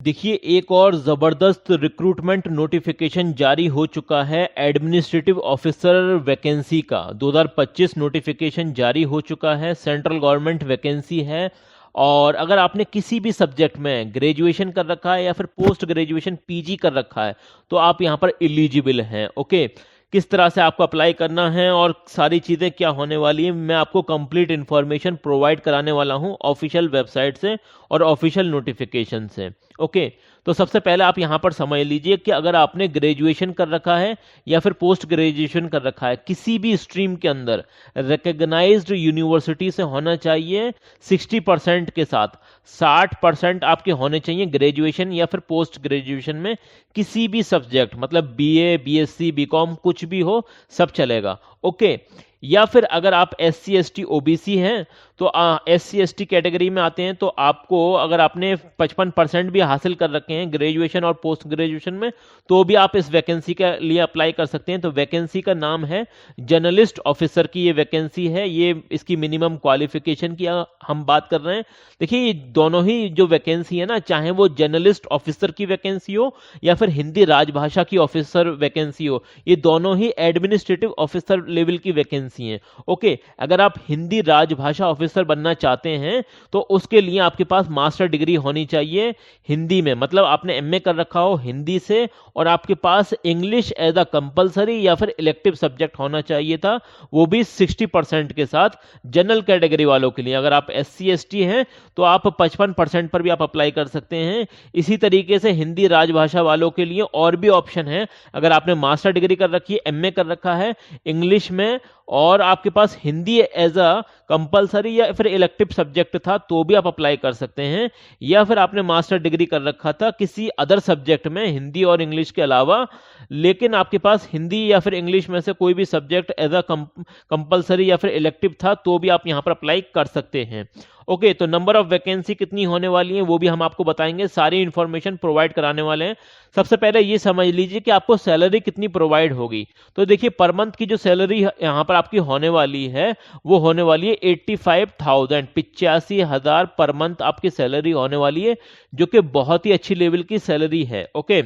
देखिए, एक और ज़बरदस्त रिक्रूटमेंट नोटिफिकेशन जारी हो चुका है एडमिनिस्ट्रेटिव ऑफिसर वैकेंसी का। 2025 नोटिफिकेशन जारी हो चुका है, सेंट्रल गवर्नमेंट वैकेंसी है। और अगर आपने किसी भी सब्जेक्ट में ग्रेजुएशन कर रखा है या फिर पोस्ट ग्रेजुएशन पीजी कर रखा है तो आप यहाँ पर एलिजिबल हैं। ओके, किस तरह से आपको अप्लाई करना है और सारी चीज़ें क्या होने वाली है, मैं आपको कंप्लीट इन्फॉर्मेशन प्रोवाइड कराने वाला हूँ ऑफिशियल वेबसाइट से और ऑफिशियल नोटिफिकेशन से। ओके, तो सबसे पहले आप यहाँ पर समझ लीजिए कि अगर आपने ग्रेजुएशन कर रखा है या फिर पोस्ट ग्रेजुएशन कर रखा है किसी भी स्ट्रीम के अंदर, रिकग्नाइज्ड यूनिवर्सिटी से होना चाहिए 60% के साथ। 60% आपके होने चाहिए ग्रेजुएशन या फिर पोस्ट ग्रेजुएशन में किसी भी सब्जेक्ट, मतलब बीए, बीएससी, बीकॉम, कुछ भी हो, सब चलेगा। ओके, या फिर अगर आप SC ST OBC हैं तो SC ST कैटेगरी में आते हैं तो आपको, अगर आपने 55% भी हासिल कर रखे हैं ग्रेजुएशन और पोस्ट ग्रेजुएशन में, तो भी आप इस वैकेंसी के लिए अप्लाई कर सकते हैं। तो वैकेंसी का नाम है जर्नलिस्ट ऑफिसर की, ये वैकेंसी है। ये इसकी मिनिमम क्वालिफिकेशन की हम बात कर रहे हैं। देखिए, ये दोनों ही जो वैकेंसी है ना, चाहे वो जर्नलिस्ट ऑफिसर की वैकेंसी हो या फिर हिंदी राजभाषा की ऑफिसर वैकेंसी हो, ये दोनों ही एडमिनिस्ट्रेटिव ऑफिसर लेवल की वैकेंसी हैं। ओके, अगर आप हिंदी राजभाषा ऑफिसर बनना चाहते हैं तो उसके लिए आपके पास मास्टर डिग्री होनी चाहिए हिंदी में, मतलब आपने एमए कर रखा हो हिंदी से, और आपके पास इंग्लिश एज अ कंपलसरी या फिर इलेक्टिव सब्जेक्ट होना चाहिए था, वो भी 60% के साथ। जनरल कैटेगरी वालों के लिए, अगर आप SC ST हैं तो आप 55% पर भी आप अप्लाई कर सकते हैं। इसी तरीके से हिंदी राजभाषा वालों के लिए और भी ऑप्शन है। अगर आपने मास्टर डिग्री कर रखी है, एमए कर रखा है इंग्लिश में, और आपके पास हिंदी एज अ कंपलसरी या फिर इलेक्टिव सब्जेक्ट था, तो भी आप अप्लाई कर सकते हैं। या फिर आपने मास्टर डिग्री कर रखा था किसी अदर सब्जेक्ट में, हिंदी और इंग्लिश के अलावा, लेकिन आपके पास हिंदी या फिर इंग्लिश में से कोई भी सब्जेक्ट एज अ कंपलसरी या फिर इलेक्टिव था, तो भी आप यहां पर अप्लाई कर सकते हैं। ओके, तो नंबर ऑफ वैकेंसी कितनी होने वाली है वो भी हम आपको बताएंगे, सारी इंफॉर्मेशन प्रोवाइड कराने वाले हैं। सबसे पहले ये समझ लीजिए कि आपको सैलरी कितनी प्रोवाइड होगी। तो देखिए, पर मंथ की जो सैलरी यहां पर आपकी होने वाली है वो होने वाली है 85,000, 85,000 पर मंथ आपकी सैलरी होने वाली है, जो कि बहुत ही अच्छी लेवल की सैलरी है। ओके,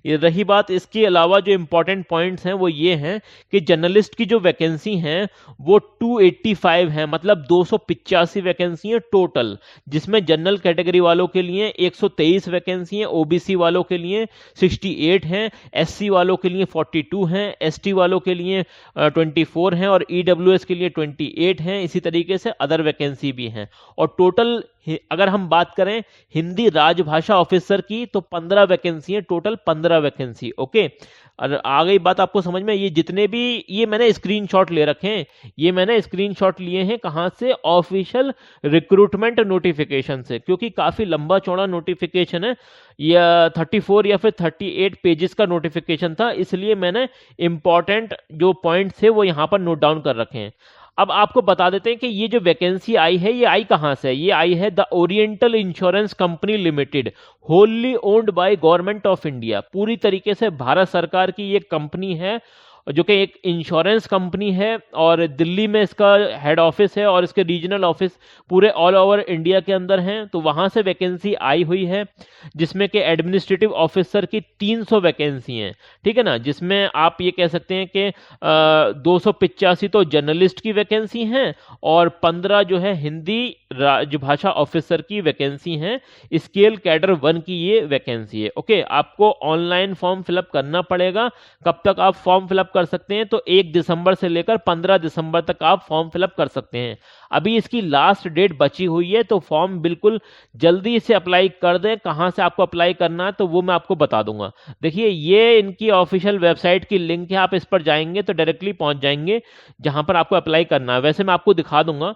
ये रही बात। इसके अलावा जो इंपॉर्टेंट पॉइंट्स हैं वो ये हैं कि जर्नलिस्ट की जो वैकेंसी हैं वो 285 है, मतलब 285 वैकेंसी है टोटल, जिसमें जनरल कैटेगरी वालों के लिए 123 वैकेंसी है, ओबीसी वालों के लिए 68 हैं, एससी वालों के लिए 42 हैं, एसटी वालों के लिए 24 हैं और ईडब्ल्यूएस के लिए 28 हैं। इसी तरीके से अदर वैकेंसी भी हैं। और टोटल अगर हम बात करें हिंदी राजभाषा ऑफिसर की तो 15 वैकेंसी है, टोटल 15 वैकेंसी। ओके, और आ गई बात आपको समझ में, ये जितने भी, ये मैंने स्क्रीनशॉट ले रखे हैं, ये मैंने स्क्रीनशॉट लिए हैं कहां से, ऑफिशियल रिक्रूटमेंट नोटिफिकेशन से, क्योंकि काफी लंबा चौड़ा नोटिफिकेशन है, या 34 या फिर 38 पेजेस का नोटिफिकेशन था, इसलिए मैंने इंपॉर्टेंट जो पॉइंट थे वो यहां पर नोट डाउन कर रखे हैं। अब आपको बता देते हैं कि ये जो वैकेंसी आई है ये आई कहां से है। ये आई है the oriental insurance company limited, wholly owned by government of India. पूरी तरीके से भारत सरकार की ये कंपनी है, जो कि एक इंश्योरेंस कंपनी है, और दिल्ली में इसका हेड ऑफिस है और इसके रीजनल ऑफिस पूरे ऑल ओवर इंडिया के अंदर हैं। तो वहां से वैकेंसी आई हुई है, जिसमें कि एडमिनिस्ट्रेटिव ऑफिसर की 300 वैकेंसी हैं, ठीक है ना, जिसमें आप ये कह सकते हैं कि 285 तो जर्नलिस्ट की वैकेंसी हैं और 15 जो है हिंदी राजभाषा ऑफिसर की वैकेंसी हैं। स्केल कैडर 1 की ये वैकेंसी है। ओके, आपको ऑनलाइन फॉर्म फिलअप करना पड़ेगा। कब तक आप फॉर्म फिलअप कर सकते हैं, तो 1 दिसंबर से लेकर 15 दिसंबर तक आप फॉर्म फिलअप कर सकते हैं। अभी इसकी लास्ट डेट बची हुई है, तो फॉर्म बिल्कुल जल्दी से अप्लाई कर दें। कहां से आपको अप्लाई करना है तो वो मैं आपको बता दूंगा। देखिए, ये इनकी ऑफिशियल वेबसाइट की लिंक है, आप इस पर जाएंगे तो डायरेक्टली पहुंच जाएंगे जहां पर आपको अप्लाई करना है। वैसे मैं आपको दिखा दूंगा।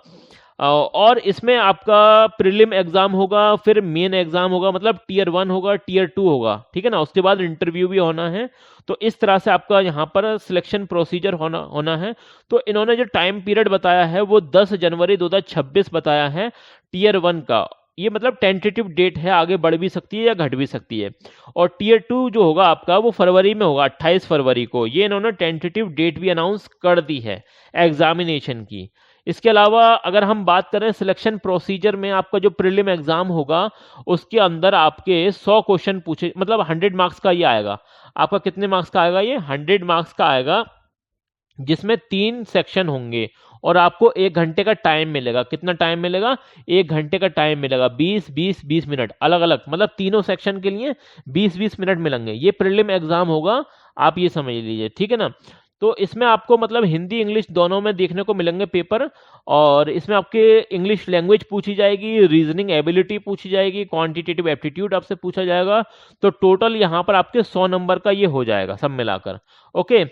और इसमें आपका प्रीलिम एग्जाम होगा, फिर मेन एग्जाम होगा, मतलब टीयर 1 होगा, टीयर 2 होगा, ठीक है ना, उसके बाद इंटरव्यू भी होना है। तो इस तरह से आपका यहाँ पर सिलेक्शन प्रोसीजर होना है। तो इन्होंने जो टाइम पीरियड बताया है वो 10 जनवरी 2026 बताया है टीयर 1 का। ये मतलब टेंटेटिव डेट है, आगे बढ़ भी सकती है या घट भी सकती है। और टीयर 2 जो होगा आपका वो फरवरी में होगा, 28 फरवरी को। ये इन्होंने टेंटेटिव डेट भी अनाउंस कर दी है एग्जामिनेशन की। इसके अलावा अगर हम बात करें सिलेक्शन प्रोसीजर में, आपका जो प्रीलिम एग्जाम होगा उसके अंदर आपके 100 क्वेश्चन पूछे, मतलब 100 मार्क्स का ये आएगा। आपका कितने मार्क्स का आएगा? ये 100 मार्क्स का आएगा, जिसमें 3 सेक्शन होंगे और आपको 1 घंटे का टाइम मिलेगा। कितना टाइम मिलेगा? 1 घंटे का टाइम मिलेगा। 20-20-20 मिनट अलग अलग, मतलब तीनों सेक्शन के लिए 20-20 मिनट मिलेंगे। ये प्रीलिम एग्जाम होगा, आप ये समझ लीजिए, ठीक है ना। तो इसमें आपको मतलब हिंदी इंग्लिश दोनों में देखने को मिलेंगे पेपर, और इसमें आपके इंग्लिश लैंग्वेज पूछी जाएगी, रीजनिंग एबिलिटी पूछी जाएगी, क्वांटिटेटिव एप्टीट्यूड आपसे पूछा जाएगा। तो टोटल यहाँ पर आपके 100 नंबर का ये हो जाएगा सब मिलाकर। ओके,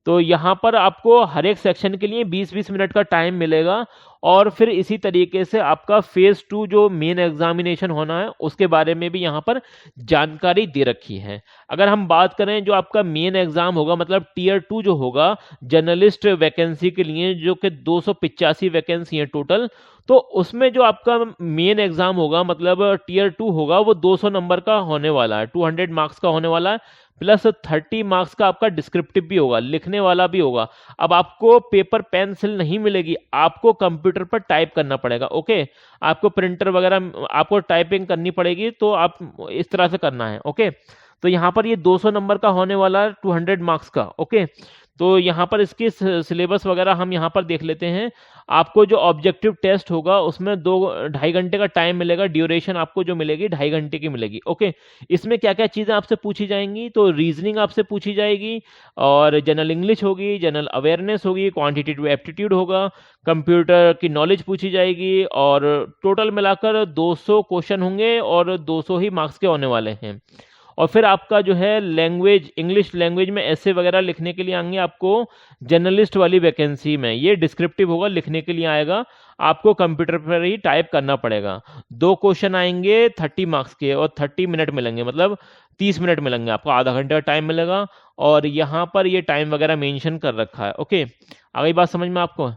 तो यहाँ पर आपको हर एक सेक्शन के लिए 20-20 मिनट का टाइम मिलेगा। और फिर इसी तरीके से आपका फेज 2 जो मेन एग्जामिनेशन होना है उसके बारे में भी यहाँ पर जानकारी दे रखी है। अगर हम बात करें जो आपका मेन एग्जाम होगा, मतलब टीयर 2 जो होगा जर्नलिस्ट वैकेंसी के लिए, जो कि 285 वैकेंसी है टोटल, तो उसमें जो आपका मेन एग्जाम होगा, मतलब टीयर 2 होगा, वो 200 नंबर का होने वाला है, 200 मार्क्स का होने वाला है, प्लस 30 मार्क्स का आपका डिस्क्रिप्टिव भी होगा, लिखने वाला भी होगा। अब आपको पेपर पेंसिल नहीं मिलेगी, आपको कंप्यूटर पर टाइप करना पड़ेगा। ओके, आपको प्रिंटर वगैरह आपको टाइपिंग करनी पड़ेगी, तो आप इस तरह से करना है। ओके, तो यहाँ पर ये 200 नंबर का होने वाला है, 200 मार्क्स का। ओके, तो यहाँ पर इसकी सिलेबस वगैरह हम यहाँ पर देख लेते हैं। आपको जो ऑब्जेक्टिव टेस्ट होगा उसमें 2-2.5 घंटे का टाइम मिलेगा, ड्यूरेशन आपको जो मिलेगी 2.5 घंटे की मिलेगी। ओके, इसमें क्या क्या चीज़ें आपसे पूछी जाएंगी? तो रीजनिंग आपसे पूछी जाएगी, और जनरल इंग्लिश होगी, जनरल अवेयरनेस होगी, क्वांटिटेटिव एप्टीट्यूड होगा, कंप्यूटर की नॉलेज पूछी जाएगी, और टोटल मिलाकर 200 क्वेश्चन होंगे और 200 ही मार्क्स के होने वाले हैं। और फिर आपका जो है लैंग्वेज, इंग्लिश लैंग्वेज में ऐसे वगैरह लिखने के लिए आएंगे आपको जर्नलिस्ट वाली वैकेंसी में, ये डिस्क्रिप्टिव होगा, लिखने के लिए आएगा, आपको कंप्यूटर पर ही टाइप करना पड़ेगा। 2 क्वेश्चन आएंगे 30 मार्क्स के, और 30 मिनट मिलेंगे, मतलब 30 मिनट मिलेंगे, आपको आधा घंटे का टाइम मिलेगा, और यहाँ पर ये टाइम वगैरह मेंशन कर रखा है। ओके, आगे बात समझ में आपको?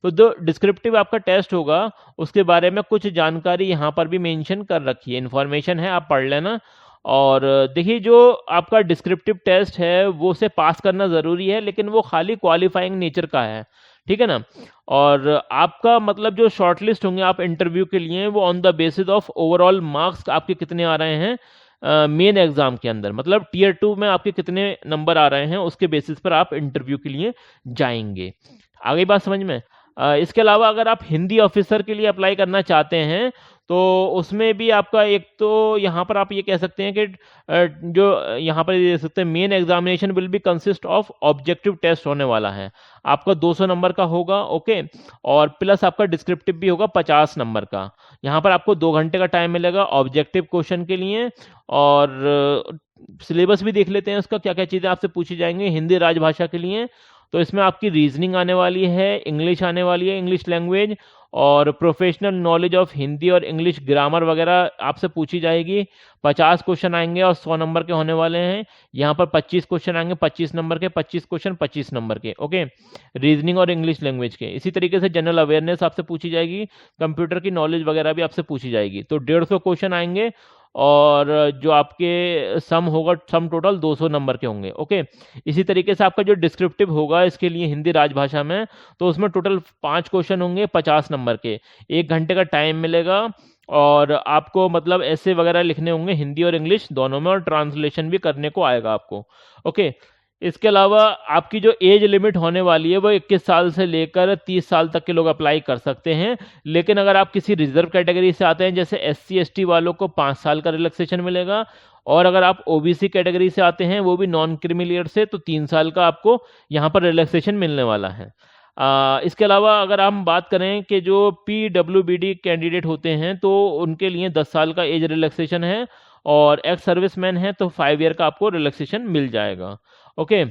तो जो डिस्क्रिप्टिव आपका टेस्ट होगा उसके बारे में कुछ जानकारी यहाँ पर भी मेंशन कर रखी है, इन्फॉर्मेशन है, आप पढ़ लेना। और देखिए, जो आपका डिस्क्रिप्टिव टेस्ट है वो उसे पास करना ज़रूरी है, लेकिन वो खाली क्वालिफाइंग नेचर का है, ठीक है ना। और आपका मतलब जो शॉर्टलिस्ट होंगे आप इंटरव्यू के लिए, वो on the basis of overall marks आपके कितने आ रहे हैं मेन एग्जाम के अंदर, मतलब टीयर 2 में आपके कितने नंबर आ रहे हैं उसके बेसिस पर आप इंटरव्यू के लिए जाएंगे। आगे बात समझ में? इसके अलावा अगर आप हिंदी ऑफिसर के लिए अप्लाई करना चाहते हैं तो उसमें भी आपका एक तो यहाँ पर आप ये कह सकते हैं कि जो यहाँ पर ये दे सकते हैं, main examination will be consist of objective test होने वाला है, आपका 200 नंबर का होगा। ओके, और प्लस आपका डिस्क्रिप्टिव भी होगा 50 नंबर का। यहाँ पर आपको 2 घंटे का टाइम मिलेगा ऑब्जेक्टिव क्वेश्चन के लिए। और सिलेबस भी देख लेते हैं उसका, क्या क्या चीज़ें आपसे पूछी जाएंगी हिंदी राजभाषा के लिए। तो इसमें आपकी रीजनिंग आने वाली है, इंग्लिश आने वाली है, इंग्लिश लैंग्वेज, और प्रोफेशनल नॉलेज ऑफ हिंदी और इंग्लिश ग्रामर वगैरह आपसे पूछी जाएगी। 50 क्वेश्चन आएंगे और 100 नंबर के होने वाले हैं। यहाँ पर 25 क्वेश्चन आएंगे 25 नंबर के, 25 क्वेश्चन 25 नंबर के। ओके, रीजनिंग और इंग्लिश लैंग्वेज के। इसी तरीके से जनरल अवेयरनेस आपसे पूछी जाएगी, कंप्यूटर की नॉलेज वगैरह भी आपसे पूछी जाएगी। तो 150 क्वेश्चन आएंगे, और जो आपके सम होगा, सम टोटल 200 नंबर के होंगे। ओके, इसी तरीके से आपका जो डिस्क्रिप्टिव होगा इसके लिए हिंदी राजभाषा में, तो उसमें टोटल 5 क्वेश्चन होंगे 50 नंबर के, 1 घंटे का टाइम मिलेगा, और आपको मतलब ऐसे वगैरह लिखने होंगे हिंदी और इंग्लिश दोनों में, और ट्रांसलेशन भी करने को आएगा आपको। ओके, इसके अलावा आपकी जो एज लिमिट होने वाली है वो 21 साल से लेकर 30 साल तक के लोग अप्लाई कर सकते हैं। लेकिन अगर आप किसी रिजर्व कैटेगरी से आते हैं, जैसे SC ST वालों को 5 साल का रिलैक्सेशन मिलेगा, और अगर आप OBC कैटेगरी से आते हैं, वो भी नॉन क्रीमी से, तो 3 साल का आपको यहाँ पर रिलैक्सेशन मिलने वाला है। इसके अलावा अगर हम बात करें कि जो PWBD कैंडिडेट होते हैं तो उनके लिए 10 साल का एज रिलैक्सेशन है, और एक्स सर्विसमैन है तो 5 ईयर का आपको रिलैक्सेशन मिल जाएगा। ओके,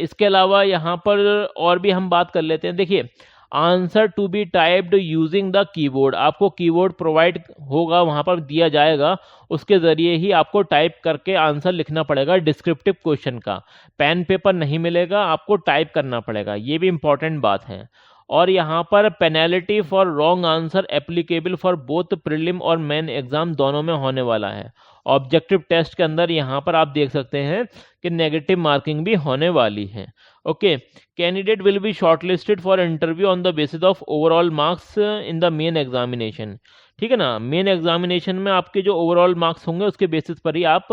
इसके अलावा यहाँ पर और भी हम बात कर लेते हैं। देखिए, answer to be typed using the keyboard, आपको कीबोर्ड प्रोवाइड होगा, वहाँ पर दिया जाएगा, उसके ज़रिए ही आपको टाइप करके आंसर लिखना पड़ेगा डिस्क्रिप्टिव क्वेश्चन का। पेन पेपर नहीं मिलेगा, आपको टाइप करना पड़ेगा, ये भी इंपॉर्टेंट बात है। और यहाँ पर penalty for wrong answer applicable for both prelim और मेन एग्जाम दोनों में होने वाला है। ऑब्जेक्टिव टेस्ट के अंदर यहाँ पर आप देख सकते हैं कि नेगेटिव मार्किंग भी होने वाली है। Okay, candidate will be shortlisted for interview on the basis of overall marks in the main examination. ठीक है ना, मेन एग्जामिनेशन में आपके जो ओवरऑल मार्क्स होंगे उसके बेसिस पर ही आप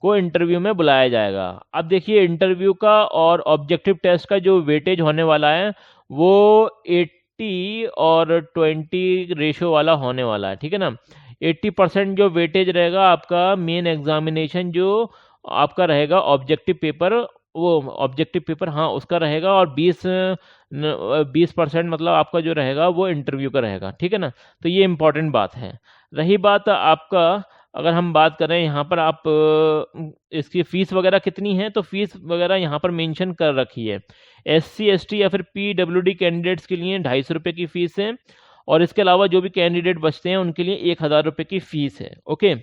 को इंटरव्यू में बुलाया जाएगा। अब देखिए, इंटरव्यू का और ऑब्जेक्टिव टेस्ट का जो वेटेज होने वाला है वो 80 और 20 रेशो वाला होने वाला है। ठीक है ना, 80% जो वेटेज रहेगा आपका मेन एग्जामिनेशन जो आपका रहेगा ऑब्जेक्टिव पेपर, वो ऑब्जेक्टिव पेपर हाँ उसका रहेगा, और 20% मतलब आपका जो रहेगा वो इंटरव्यू का रहेगा। ठीक है ना, तो ये इंपॉर्टेंट बात है। रही बात आपका, अगर हम बात करें यहाँ पर आप इसकी फ़ीस वगैरह कितनी है, तो फीस वगैरह यहाँ पर मेंशन कर रखी है। SC ST या फिर PWD कैंडिडेट्स के लिए 250 रुपये की फ़ीस है, और इसके अलावा जो भी कैंडिडेट बचते हैं उनके लिए 1000 रुपये की फ़ीस है। ओके,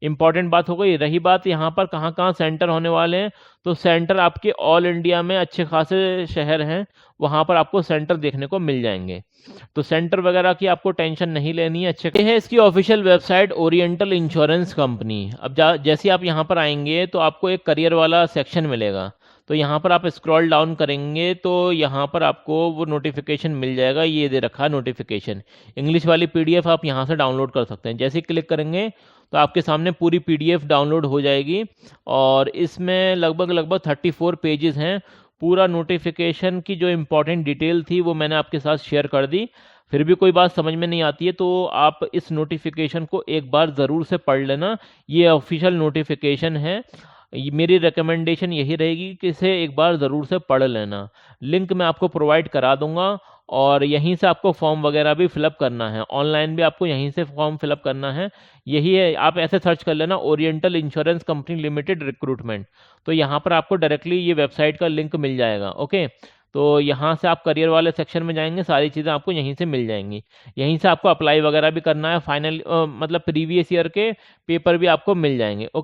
इंपॉर्टेंट बात हो गई। रही बात यहाँ पर कहाँ कहाँ सेंटर होने वाले हैं, तो सेंटर आपके ऑल इंडिया में अच्छे खासे शहर हैं, वहाँ पर आपको सेंटर देखने को मिल जाएंगे। तो सेंटर वगैरह की आपको टेंशन नहीं लेनी है। अच्छे, ये है इसकी official website oriental insurance company. अब जैसे आप यहाँ पर आएंगे तो आपको एक करियर वाला सेक्शन मिलेगा, तो यहाँ पर आप स्क्रॉल डाउन करेंगे तो यहाँ पर आपको वो नोटिफिकेशन मिल जाएगा। ये दे रखा है नोटिफिकेशन, इंग्लिश वाली PDF आप यहाँ से डाउनलोड कर सकते हैं। जैसे क्लिक करेंगे तो आपके सामने पूरी PDF डाउनलोड हो जाएगी, और इसमें लगभग 34 पेजेस हैं। पूरा नोटिफिकेशन की जो इम्पोर्टेंट डिटेल थी वो मैंने आपके साथ शेयर कर दी। फिर भी कोई बात समझ में नहीं आती है तो आप इस नोटिफिकेशन को एक बार ज़रूर से पढ़ लेना। ये ऑफिशियल नोटिफिकेशन है, मेरी रिकमेंडेशन यही रहेगी कि इसे एक बार ज़रूर से पढ़ लेना। लिंक मैं आपको प्रोवाइड करा दूंगा, और यहीं से आपको फॉर्म वगैरह भी फिलअप करना है, ऑनलाइन भी आपको यहीं से फॉर्म फिलअप करना है। यही है, आप ऐसे सर्च कर लेना oriental insurance company limited recruitment, तो यहाँ पर आपको डायरेक्टली ये वेबसाइट का लिंक मिल जाएगा। ओके, तो यहाँ से आप करियर वाले सेक्शन में जाएंगे, सारी चीज़ें आपको यहीं से मिल जाएंगी। यहीं से आपको अप्लाई वगैरह भी करना है, फाइनल मतलब प्रीवियस ईयर के पेपर भी आपको मिल जाएंगे। ओके।